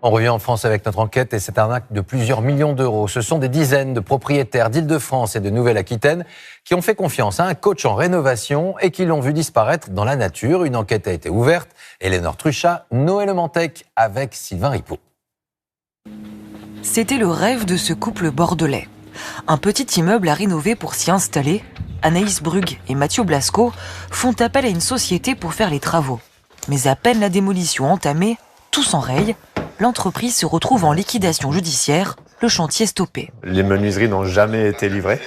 On revient en France avec notre enquête et cette arnaque de plusieurs millions d'euros. Ce sont des dizaines de propriétaires d'Île-de-France et de Nouvelle-Aquitaine qui ont fait confiance à un coach en rénovation et qui l'ont vu disparaître dans la nature. Une enquête a été ouverte. Éléonore Truchat, Noël Mantec avec Sylvain Ripaud. C'était le rêve de ce couple bordelais. Un petit immeuble à rénover pour s'y installer. Anaïs Brug et Mathieu Blasco font appel à une société pour faire les travaux. Mais à peine la démolition entamée, tout s'enraye. L'entreprise se retrouve en liquidation judiciaire, le chantier stoppé. Les menuiseries n'ont jamais été livrées.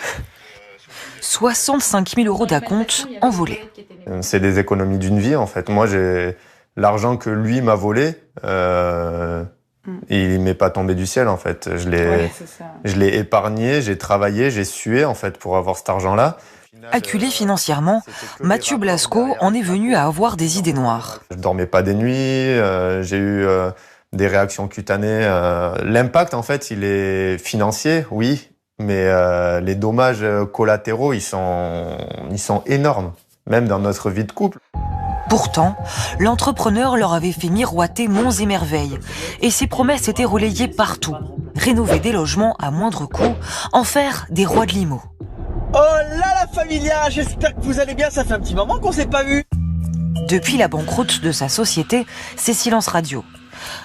65 000 euros d'acompte envolés. C'est des économies d'une vie en fait. Moi, j'ai l'argent que lui m'a volé, il m'est pas tombé du ciel en fait. Je l'ai épargné, j'ai travaillé, j'ai sué en fait pour avoir cet argent-là. Acculé financièrement, Mathieu Blasco en est venu à avoir des idées noires. Je dormais pas des nuits, j'ai eu des réactions cutanées. L'impact, en fait, il est financier, oui, mais les dommages collatéraux, ils sont énormes, même dans notre vie de couple. Pourtant, l'entrepreneur leur avait fait miroiter monts et merveilles. Et ses promesses étaient relayées partout. Rénover des logements à moindre coût, en faire des rois de l'IMO. Oh là la familia, j'espère que vous allez bien, ça fait un petit moment qu'on s'est pas vu. Depuis la banqueroute de sa société, c'est silence radio.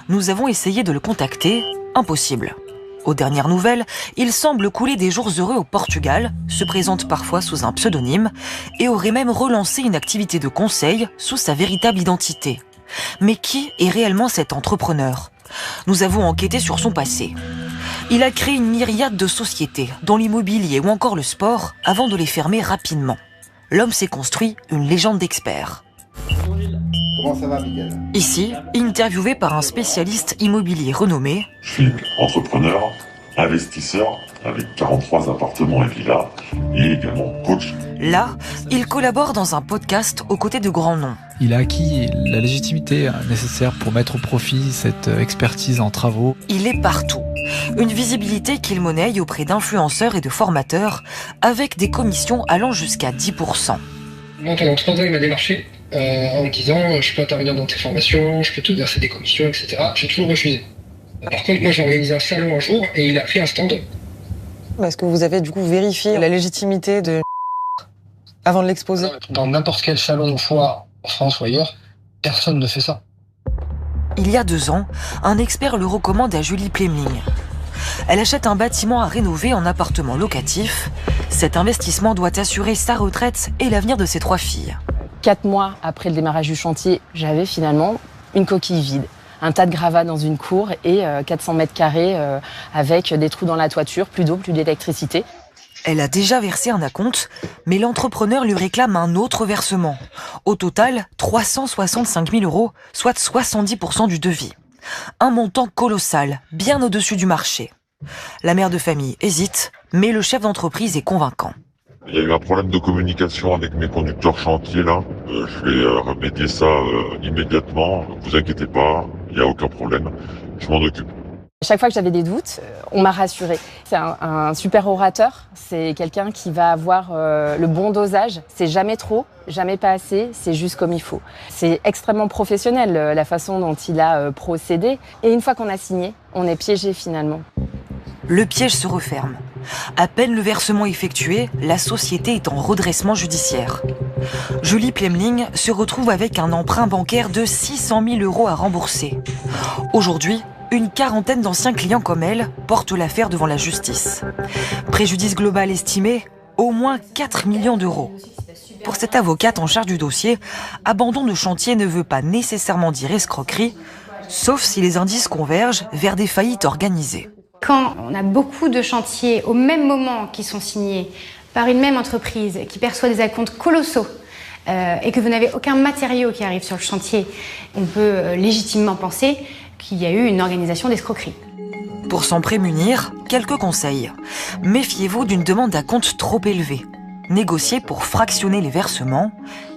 Nous avons essayé de le contacter, impossible. Aux dernières nouvelles, il semble couler des jours heureux au Portugal, se présente parfois sous un pseudonyme et aurait même relancé une activité de conseil sous sa véritable identité. Mais qui est réellement cet entrepreneur ? Nous avons enquêté sur son passé. Il a créé une myriade de sociétés, dont l'immobilier ou encore le sport, avant de les fermer rapidement. L'homme s'est construit une légende d'expert. Comment ça va, Miguel ? Ici, interviewé par un spécialiste immobilier renommé. Je suis entrepreneur, investisseur, avec 43 appartements et villas, et également coach. Là, il collabore dans un podcast aux côtés de grands noms. Il a acquis la légitimité nécessaire pour mettre au profit cette expertise en travaux. Il est partout. Une visibilité qu'il monnaie auprès d'influenceurs et de formateurs, avec des commissions allant jusqu'à 10%. Moi, pendant 3 ans, il m'a démarché en me disant « je peux intervenir dans tes formations, je peux te verser des commissions, etc. » J'ai toujours refusé. Par contre, moi, j'ai organisé un salon un jour et il a pris un stand. Est-ce que vous avez du coup vérifié la légitimité de avant de l'exposer ? Dans n'importe quel salon ou foire, en France ou ailleurs, personne ne fait ça. Il y a 2 ans, un expert le recommande à Julie Plemling. Elle achète un bâtiment à rénover en appartement locatif. Cet investissement doit assurer sa retraite et l'avenir de ses 3 filles. 4 mois après le démarrage du chantier, j'avais finalement une coquille vide. Un tas de gravats dans une cour et 400 mètres carrés avec des trous dans la toiture, plus d'eau, plus d'électricité. Elle a déjà versé un acompte, mais l'entrepreneur lui réclame un autre versement. Au total, 365 000 euros, soit 70% du devis. Un montant colossal, bien au-dessus du marché. La mère de famille hésite, mais le chef d'entreprise est convaincant. Il y a eu un problème de communication avec mes conducteurs chantiers là. Je vais remédier ça immédiatement. Ne vous inquiétez pas, il n'y a aucun problème. Je m'en occupe. Chaque fois que j'avais des doutes, on m'a rassurée. C'est un super orateur. C'est quelqu'un qui va avoir le bon dosage. C'est jamais trop, jamais pas assez. C'est juste comme il faut. C'est extrêmement professionnel la façon dont il a procédé. Et une fois qu'on a signé, on est piégé finalement. Le piège se referme. À peine le versement effectué, la société est en redressement judiciaire. Julie Plemling se retrouve avec un emprunt bancaire de 600 000 euros à rembourser. Aujourd'hui, une quarantaine d'anciens clients comme elle portent l'affaire devant la justice. Préjudice global estimé, au moins 4 millions d'euros. Pour cette avocate en charge du dossier, abandon de chantier ne veut pas nécessairement dire escroquerie, sauf si les indices convergent vers des faillites organisées. Quand on a beaucoup de chantiers au même moment qui sont signés par une même entreprise qui perçoit des acomptes colossaux et que vous n'avez aucun matériau qui arrive sur le chantier, on peut légitimement penser qu'il y a eu une organisation d'escroquerie. Pour s'en prémunir, quelques conseils. Méfiez-vous d'une demande d'acompte trop élevée. Négociez pour fractionner les versements.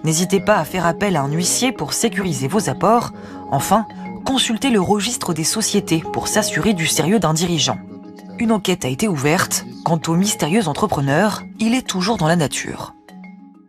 N'hésitez pas à faire appel à un huissier pour sécuriser vos apports. Enfin, consultez le registre des sociétés pour s'assurer du sérieux d'un dirigeant. Une enquête a été ouverte. Quant au mystérieux entrepreneur, il est toujours dans la nature.